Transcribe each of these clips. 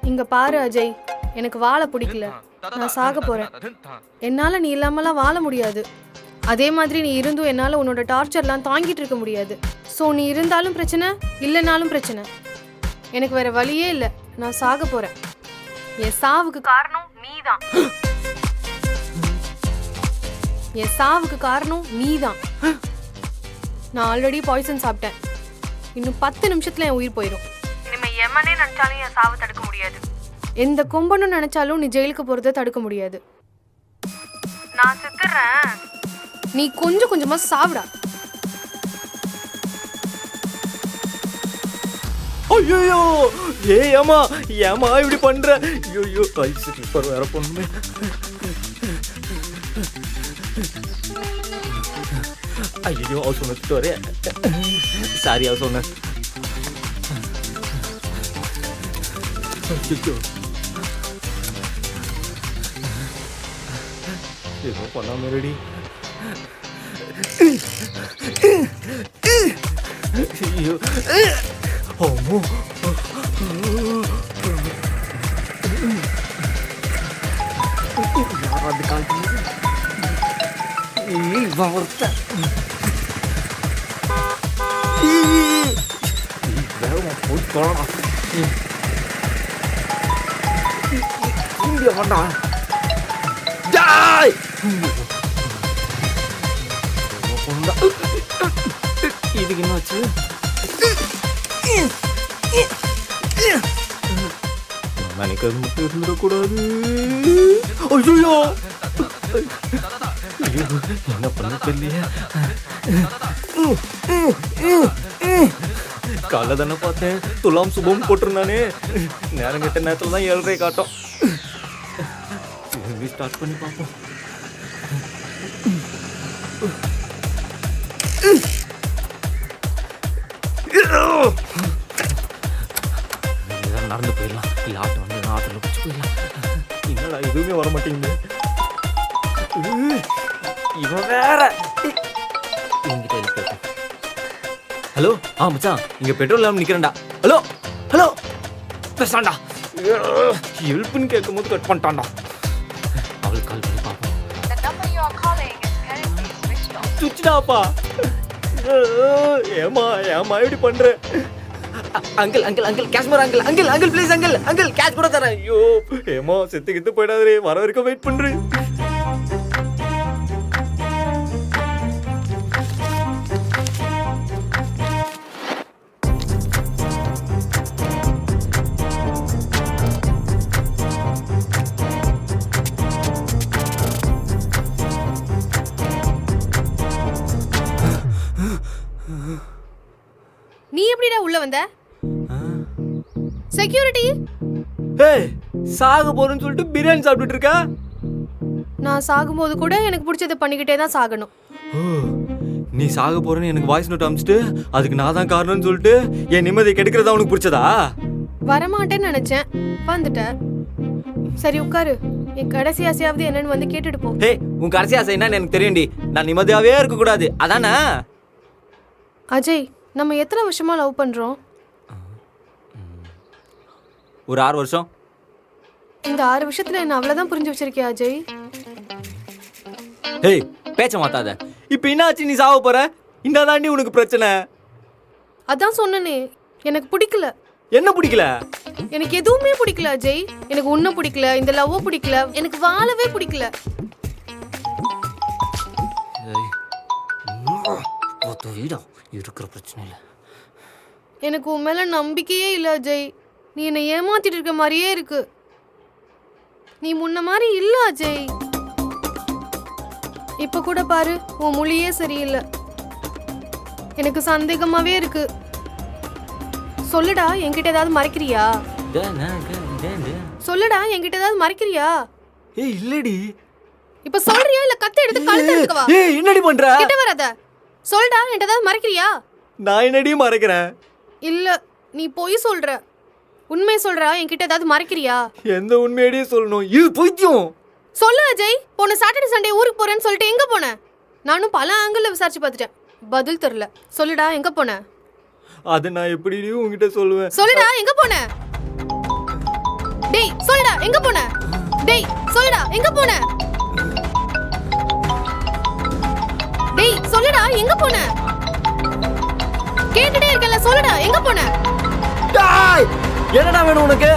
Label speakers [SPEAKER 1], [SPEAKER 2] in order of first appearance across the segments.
[SPEAKER 1] இங்க பாரு அஜய், எனக்கு வாழ பிடிக்கல. நான் சாக போறேன். என்னால நீ இல்லாமலாம் வாழ முடியாது. அதே மாதிரி நீ இருந்தும் என்னால உன்னோட டார்ச்சர்லாம் தாங்கிட்டு இருக்க முடியாது. ஸோ நீ இருந்தாலும் பிரச்சனை, இல்லைனாலும் பிரச்சனை. எனக்கு வேற வழியே இல்லை. நான் சாக போறேன். என் சாவுக்கு காரணம் நீதான். என் சாவுக்கு காரணம் நீதான். நான் ஆல்ரெடி பாய்சன் சாப்பிட்டேன். இன்னும் 10 நிமிஷத்துல என் உயிர் போயிடும். இனிமே எமனே நினைச்சாலும் என் சாவை தடுக்க முடியாது. எந்த கொம்பனும் நினைச்சாலும் நீ ஜெயிலுக்கு போறதை தடுக்க முடியாது. நான் செத்துறேன். நீ கொஞ்சம் கொஞ்சமா சாவுடா.
[SPEAKER 2] ஐயோ ஏமா ஏமா இப்படி பண்ற? ஐயோ ஸ்லிப்பர் வேற பொண்ணு. ஐயோ அவ சொன்னது வரே. சாரி அவ சொன்ன. ஏதோ பண்ணாம ரெடி. ஐயோ அம்மோ யாராவது கால் பண்ணி வார்த்தை வேகமா போய் போகலாம். இந்தியா வேண்டா. இதுக்கு என்னாச்சு? நினைக்கிறது மட்டும் இருந்துடக்கூடாது. ஐயோ என்ன பண்ண தெரியல. காலை தானே பார்த்தேன், துலாம் சுபம் போட்டிருந்தானே. நேரம் கெட்ட நேரத்தில் தான் 7:30 காட்டும். ஸ்டார்ட் பண்ணி பார்ப்போம். நடந்து போயிடலாம். இல்லை ஆட்டோ வந்து ஆட்டோவில் பிடிச்சி போயிடலாம். என்னடா எதுவுமே வர மாட்டேங்குது. இவன் வேற. ஹலோ மச்சான், இங்க பெட்ரோல் இல்லாமல் நிற்கிறேன்டா. Hello hello பேசாண்டா. ஹெல்ப்னு கேட்கும் போது கட் பண்ணிட்டான்டா. அவளுக்கு கால் பண்ணி பார்ப்போம். சுவிட்ச்டாப்பா. ஏமா இப்படி பண்ற? Uncle uncle uncle Kashmir uncle uncle uncle please uncle uncle cash கூட தரேன். ஐயோ ஏமா செத்துக்கிட்டு போயிடாதே. வர வரைக்கும் வெயிட் பண்றேன்.
[SPEAKER 1] நீ எப்படிடா உள்ள வந்த? செக்யூரிட்டி.
[SPEAKER 2] ஏய் சாக போறேன்னு சொல்லிட்டு பிரியாணி சாப்பிட்டுட்டு இருக்க.
[SPEAKER 1] நான் சாகும்போது கூட எனக்கு பிடிச்சதை பண்ணிக்கிட்டே தான் சாகணும்.
[SPEAKER 2] நீ சாக போறேன்னு எனக்கு வாய்ஸ் நோட் அனுப்பிச்சிட்டு அதுக்கு நான் தான் காரணம்னு சொல்லிட்டு என் நிம்மதியை கெடுக்கிறதா உனக்கு பிடிச்சதா?
[SPEAKER 1] வரமாட்டேன்னு நினைச்சேன், வந்துட்ட. சரி உட்காரு. என் கடைசி ஆசையாவது என்னன்னு வந்து கேட்டுட்டு போ.
[SPEAKER 2] ஏய் உன் கடைசி ஆசை என்னன்னு எனக்கு தெரியும்டி. நான் நிம்மதியாவே இருக்க கூடாது, அதானே?
[SPEAKER 1] அஜய், நம்ம எத்தனை வருஷமா லவ் பண்றோம்?
[SPEAKER 2] ஒரு 6 வருஷம்.
[SPEAKER 1] இந்த 6 வருஷத்துல என்ன அவ்வளவுதான் புரிஞ்சு வச்சிருக்கியா அஜய்?
[SPEAKER 2] ஏய் பேச்ச மாத்தாத. இப்போ என்னாச்சு? நீ சாவ போற. இந்த தாண்டி உனக்கு பிரச்சனை.
[SPEAKER 1] அதான் சொன்னனே, எனக்கு பிடிக்கல.
[SPEAKER 2] என்ன பிடிக்கல?
[SPEAKER 1] எனக்கு எதுவுமே பிடிக்கல அஜய். எனக்கு உன்னை பிடிக்கல, இந்த லவ் பிடிக்கல, எனக்கு வாழவே பிடிக்கல. இருக்கிற பிரச்சனை இல்லை. எனக்கு உன் மேல நம்பிக்கையே இல்லை அஜய். நீ என்னை ஏமாத்திட்டு இருக்க மாதிரியே இருக்கு. நீ முன்ன மாதிரி இல்ல அஜய். இப்ப கூட பாரு, உன் மொழியே சரியில்லை. எனக்கு சந்தேகமாவே இருக்கு. சொல்லுடா, என்கிட்ட ஏதாவது மறைக்கிறியா? சொல்லுடா, என்கிட்ட ஏதாவது மறைக்கிறியா?
[SPEAKER 2] ஏய் இல்லடி.
[SPEAKER 1] இப்ப சொல்றியா இல்ல கத்தை எடுத்து கழுத்து எடுக்கவா?
[SPEAKER 2] ஏய் என்னடி பண்ற?
[SPEAKER 1] கிட்ட வராத. சொல்டா, என்கிட்ட ஏதாவது மறைக்கிறியா?
[SPEAKER 2] நான் என்னடி மறைக்கிறேன்?
[SPEAKER 1] இல்ல, நீ பொய் சொல்ற. உண்மை சொல்றா, என்கிட்ட ஏதாவது மறைக்கிறியா?
[SPEAKER 2] எந்த உண்மையடியே சொல்லணும்? இது பைத்தியம்.
[SPEAKER 1] சொல்லு அஜய். போன சாட்டர்டே சண்டே ஊருக்கு போறேன்னு சொல்லிட்டு எங்க போன? நானும் பல ஆங்கிள் விசாரிச்சு பார்த்துட்டேன், பதில் தெரியல. சொல்லுடா, எங்க போன?
[SPEAKER 2] அதை நான் எப்படி உங்ககிட்ட சொல்லுவேன்?
[SPEAKER 1] சொல்லுடா எங்க போன? டேய் சொல்லுடா எங்க போன? டேய் சொல்லுடா எங்க போன? டேய் சொல்லுடா எங்க போன? கேட்டுட்டே இருக்கல, சொல்லுடா எங்க போன?
[SPEAKER 2] டேய் என்னடா வேணும் உனக்கு?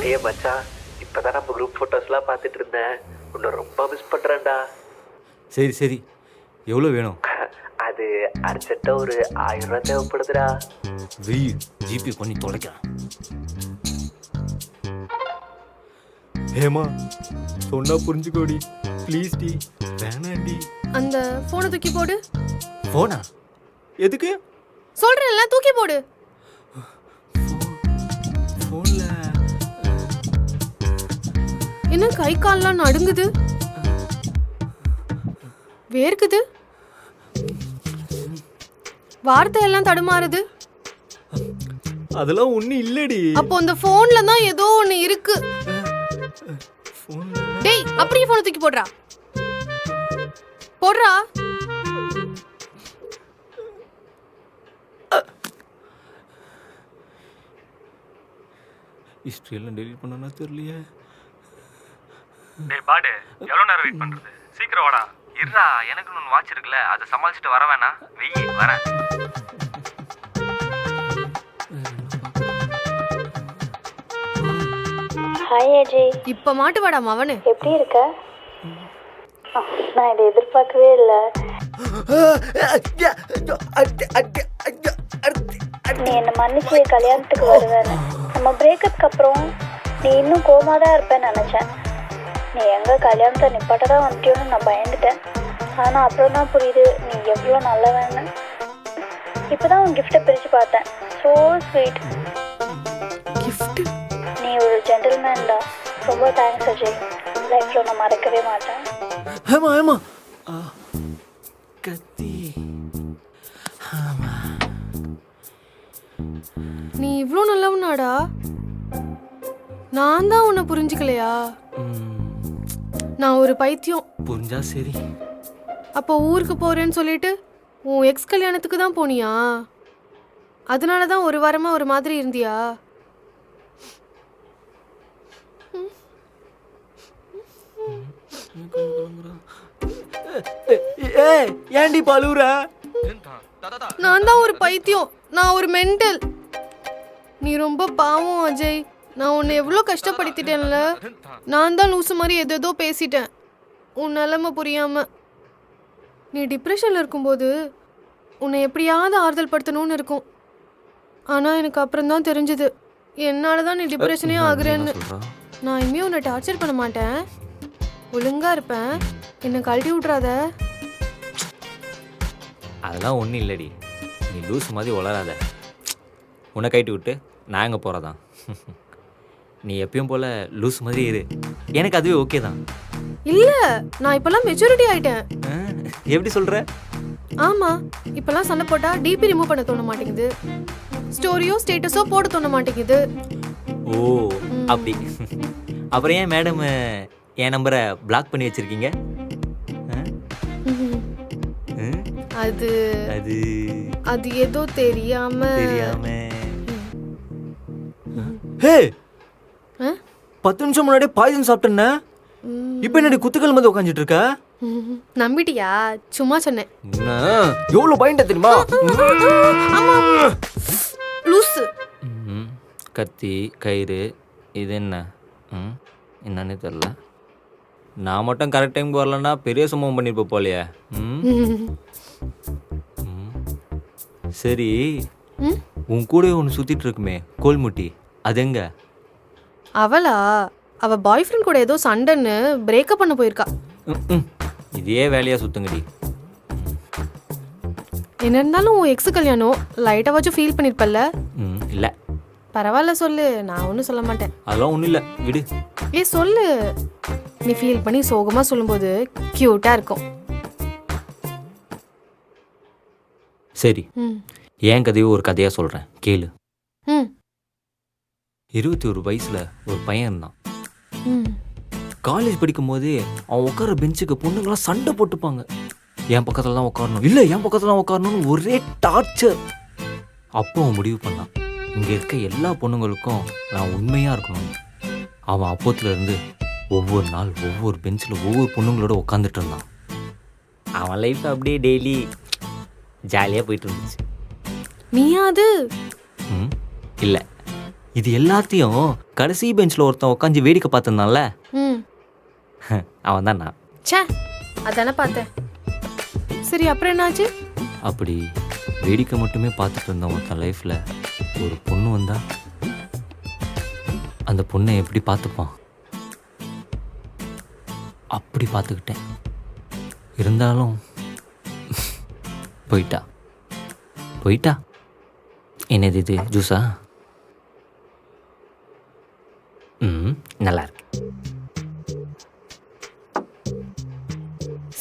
[SPEAKER 3] ஏய் மச்சான், இப்பதான் நம்ம குரூப் போட்டோஸ்லாம் பார்த்துட்டு இருந்தேன். உன்னை ரொம்ப மிஸ் பண்றேன்டா.
[SPEAKER 2] சரி சரி, எவ்வளோ வேணும்?
[SPEAKER 3] அது அர்ஜென்ட்டா ஒரு 1000 ரூபா தேவைப்படுதுடா.
[SPEAKER 2] வெய் ஜிபே பண்ணி தொலைக்கிறேன். ஏமா சொன்னா புரிஞ்சுக்கோடி ப்ளீஸ் டி. வேணாண்டி.
[SPEAKER 1] அந்த போனை தூக்கி போடு.
[SPEAKER 2] போனா எதுக்கு?
[SPEAKER 1] சொல்றேன்ல தூக்கி போடு.
[SPEAKER 2] போன்ல
[SPEAKER 1] என்ன கை கால்லாம் நடுங்குது, வேர்க்குது, வார்த்தை எல்லாம் தடுமாறுது.
[SPEAKER 2] அதெல்லாம் ஒண்ணு இல்லடி.
[SPEAKER 1] அப்போ அந்த போன்ல தான் ஏதோ ஒண்ணு இருக்கு. டேய் அப்படியே போனை தூக்கி போடுறா. போடுறா.
[SPEAKER 2] ஹிஸ்டரி எல்லாம் டெலீட் பண்ணனா தெரியலையே.
[SPEAKER 4] டேய் பாடு, எவ்வளோ நேரம் வெயிட் பண்ணுறது? சீக்கிரம் வாடா. இருடா, எனக்கு ஒன்று வாட்ச் இருக்குல்ல, அதை சமாளிச்சுட்டு வர வேணா? வெயி வரேன்.
[SPEAKER 5] ஹாய் அஜய்,
[SPEAKER 1] இப்ப மாட்டு வாடா மவனு.
[SPEAKER 5] எப்படி இருக்க? நான் இதை எதிர்பார்க்கவே இல்லை. நீ என்னை மன்னிச்சு கல்யாணத்துக்கு வருவேன்னு. நம்ம பிரேக்கப்க்கு அப்புறம் நீ இன்னும் கோமா தான் இருப்பேன்னு நினச்சேன். நீ எங்கே கல்யாணத்தை நிப்பாட்ட தான் வந்துட்டியோன்னு நான் பயந்துட்டேன். ஆனால் அப்புறம் தான் புரியுது நீ எவ்வளோ நல்லவன்னு. இப்போ தான் உன் கிஃப்ட்டை பிரித்து பார்த்தேன். So sweet.
[SPEAKER 1] கிஃப்ட்?
[SPEAKER 5] நீ ஒரு ஜென்டில்மேன்டா. ரொம்ப தேங்க்ஸ் அஜய். லைஃப்பில் நான் மறக்கவே மாட்டேன்.
[SPEAKER 2] ஏமா ஏமா கத்தி.
[SPEAKER 1] நீ இவ்ளோ நல்லவனாடா? நான் தான் உன்னை புரிஞ்சுக்கலையா? நான் ஒரு பைத்தியம்.
[SPEAKER 2] புரிஞ்சா சரி.
[SPEAKER 1] அப்போ ஊருக்கு போறேன்னு சொல்லிட்டு உன் எக்ஸ் கல்யாணத்துக்கு தான் போனியா? அதனால தான் ஒரு வாரமா ஒரு மாதிரி இருந்தியா?
[SPEAKER 2] ஏண்டி பழுவுற?
[SPEAKER 1] நான் தான் ஒரு பைத்தியம். நான் ஒரு மென்டல். நீ ரொம்ப பாவம் அஜய். நான் உன்னை எவ்வளோ கஷ்டப்படுத்திட்டேன்ல. நான் தான் லூசு மாதிரி ஏதேதோ பேசிட்டேன் உன் நிலைமை புரியாம. நீ டிப்ரெஷனில் இருக்கும்போது உன்னை எப்படியாவது ஆறுதல் படுத்தணும்னு இருக்கும். ஆனால் எனக்கு அப்புறம் தான் தெரிஞ்சது என்னால் தான் நீ டிப்ரெஷனே ஆகுறேன்னு. நான் இனிமேல் உன்னை டார்ச்சர் பண்ண மாட்டேன். ஒழுங்காக இருப்பேன். என்னை கழட்டி விட்றாத.
[SPEAKER 2] அதெல்லாம் ஒன்றும் இல்லடி. நீ லூஸ் மாதிரி வளராத. உன்னை கைட்டு விட்டு நான் எங்கே போகிறதான்? நீ எப்பயும் போல் லூஸ் மாதிரி இரு. எனக்கு அதுவே ஓகே தான்.
[SPEAKER 1] இல்லை, நான் இப்போல்லாம் மெச்சூரிட்டி ஆகிட்டேன்.
[SPEAKER 2] எப்படி சொல்கிற?
[SPEAKER 1] ஆமாம், இப்போல்லாம் சண்டை போட்டால் டிபி ரிமூவ் பண்ண தோண மாட்டேங்குது. ஸ்டோரியோ ஸ்டேட்டஸோ போட தோண மாட்டேங்குது.
[SPEAKER 2] ஓ அப்படி. அப்புறம் ஏன் மேடம் என் நம்பரை பிளாக் பண்ணி வச்சுருக்கீங்க?
[SPEAKER 1] அது
[SPEAKER 2] அது
[SPEAKER 1] அது ஏதோ தெரியாம.
[SPEAKER 2] ஹே 10 நிமிஷம் முன்னாடி பாய்சன் சாப்பிட்டேன்னா இப்போ என்னடி குத்துக்கள் வந்து உட்காந்துட்டு இருக்க?
[SPEAKER 1] நம்பிட்டியா? சும்மா சொன்னேன்.
[SPEAKER 2] எவ்வளோ பயன்ட தெரியுமா?
[SPEAKER 1] லூசு.
[SPEAKER 2] கத்தி கயிறு இது என்ன என்னன்னு தெரில. நான் மட்டும் கரெக்ட் டைமுக்கு வரலன்னா பெரிய சம்பவம் பண்ணிருப்ப போலையே. சரி, உன் கூட ஒன்று சுத்திட்டு இருக்குமே கோல்முட்டி, அது எங்க?
[SPEAKER 1] அவளா? அவ பாய் ஃப்ரெண்ட் கூட ஏதோ சண்டைன்னு பிரேக்கப் பண்ண போயிருக்கா.
[SPEAKER 2] இதே வேலையா சுத்துங்கடி.
[SPEAKER 1] என்ன இருந்தாலும் உன் எக்ஸ் கல்யாணம் லைட்டா வச்சு ஃபீல் பண்ணிருப்பல்ல?
[SPEAKER 2] இல்ல
[SPEAKER 1] பரவாயில்ல சொல்லு, நான் ஒன்றும் சொல்ல மாட்டேன்.
[SPEAKER 2] அதெல்லாம் ஒன்றும் இல்லை, விடு.
[SPEAKER 1] சொல்லு. நீ ஃபீல் பண்ணி சோகமா சொல்லும்போது கியூட்டா இருக்கும்.
[SPEAKER 2] சரி, என் கதையை ஒரு கதையா சொல்றேன் கேளு. 21 வயசுல ஒரு பையன் இருந்தான். காலேஜ் படிக்கும் போதே அவன் உட்கார பெஞ்சுக்கு பொண்ணுங்களாம் சண்டை போட்டுப்பாங்க. என் பக்கத்துல தான் உட்காரணும், இல்லை என் பக்கத்துல தான் உட்காரணும்னு ஒரே டார்ச்சர். அப்போ அவன் முடிவு பண்ணான், இங்கே இருக்க எல்லா பொண்ணுங்களுக்கும் நான் உண்மையாக இருக்கணும். அவன் அப்போத்துலேருந்து ஒவ்வொரு நாள் ஒவ்வொரு பெஞ்சில் ஒவ்வொரு பொண்ணுங்களோட உட்காந்துட்டு இருந்தான். அவன் லைஃப் அப்படியே டெய்லி ஜாலியாக போயிட்டு இருந்துச்சு.
[SPEAKER 1] நீயா அது?
[SPEAKER 2] இல்லை, இது எல்லாத்தையும் கடைசி பெஞ்சில் ஒருத்தன் உட்காந்து வேடிக்கை பார்த்துருந்தான்ல,
[SPEAKER 1] ம்
[SPEAKER 2] அவன் தான் நான்.
[SPEAKER 1] ச்சே, அதானே பார்த்தேன். சரி, அப்புறம் என்னாச்சு?
[SPEAKER 2] அப்படி வேடிக்கை மட்டுமே பார்த்துட்டு இருந்தேன். ஒருத்தன் லைஃப்பில் ஒரு பொண்ணு வந்தா அந்த பொண்ணை எப்படி பார்த்துப்பான் அப்படி பார்த்துக்கிட்டேன். இருந்தாலும் போயிட்டா. என்னது இது, ஜூஸா? நல்லா இருக்கு.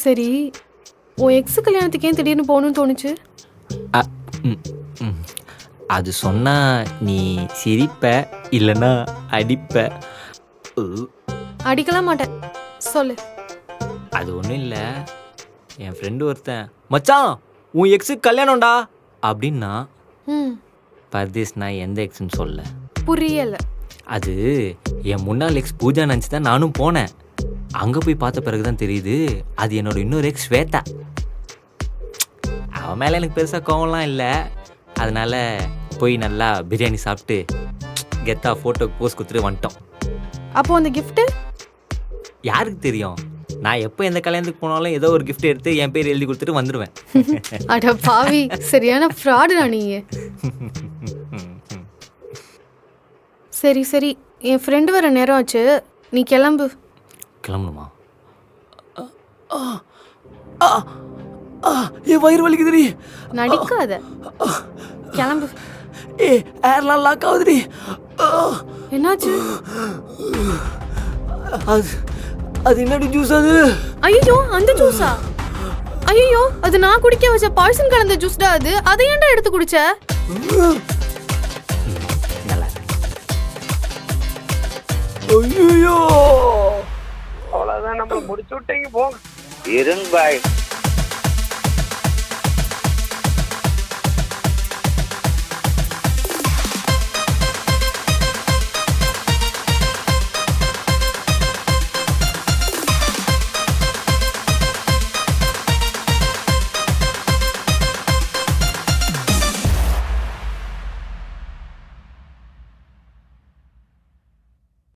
[SPEAKER 1] சரி, உன் எக்ஸு கல்யாணத்துக்கு ஏன் திடீர்னு போகணும்னு தோணுச்சு?
[SPEAKER 2] அது சொன்னா நீ சிரிப்ப, இல்லைன்னா அடிப்ப.
[SPEAKER 1] அடிக்கலாம் மாட்டேன், சொல்லு.
[SPEAKER 2] அது ஒன்றும் இல்லை, என் ஃப்ரெண்டு ஒருத்தன் மச்சான் உன் எக்ஸுக்கு கல்யாணம்டா அப்படின்னா.
[SPEAKER 1] ம்
[SPEAKER 2] பர்தேஷ், நான் எந்த எக்ஸ்ன்னு சொல்ல.
[SPEAKER 1] புரியல.
[SPEAKER 2] அது என் முன்னாள் எக்ஸ் பூஜா நினச்சி தான் நானும் போனேன். அங்கே போய் பார்த்த பிறகு தான் தெரியுது அது என்னோட இன்னொரு எக்ஸ் ஸ்வேதா. அவன் மேலே எனக்கு பெருசாக கோவம்லாம் இல்லை. அதனால போய் நல்லா பிரியாணி சாப்பிட்டு கெத்தா ஃபோட்டோக்கு போஸ் கொடுத்துட்டு வந்துட்டோம்.
[SPEAKER 1] அப்போ அந்த கிஃப்ட்டு
[SPEAKER 2] யாருக்கு தெரியும்? நான் எப்போ எந்த கல்யாணத்துக்கு போனாலும் ஏதோ ஒரு கிஃப்ட் எடுத்து என் பேர் எழுதி கொடுத்துட்டு வந்துடுவேன்.
[SPEAKER 1] அட பாவி, சரியான ஃப்ராடுடா நீ. சரி, என் ஃப்ரெண்டு வர நேரம் ஆச்சு, நீ கிளம்பு.
[SPEAKER 2] கிளம்பணுமா? என் வயிறு வலிக்குதுடி.
[SPEAKER 1] நடிக்காத, கிளம்பு.
[SPEAKER 2] ஏர்லாம் லாக் ஆகுதுடி.
[SPEAKER 1] என்னாச்சு?
[SPEAKER 2] அது என்னடி ஜூஸ் அது?
[SPEAKER 1] ஐயோ, அந்த ஜூஸா? ஐயோ, அது நான் குடிக்க வச்ச பாய்சன் கலந்த ஜூஸ்டா. அதை ஏன்டா எடுத்து குடிச்ச?
[SPEAKER 2] நல்லா.
[SPEAKER 3] அவ்வளவுதான், நம்ம முடிச்சு விட்டீங்க போங்க. இருங்க பாய்.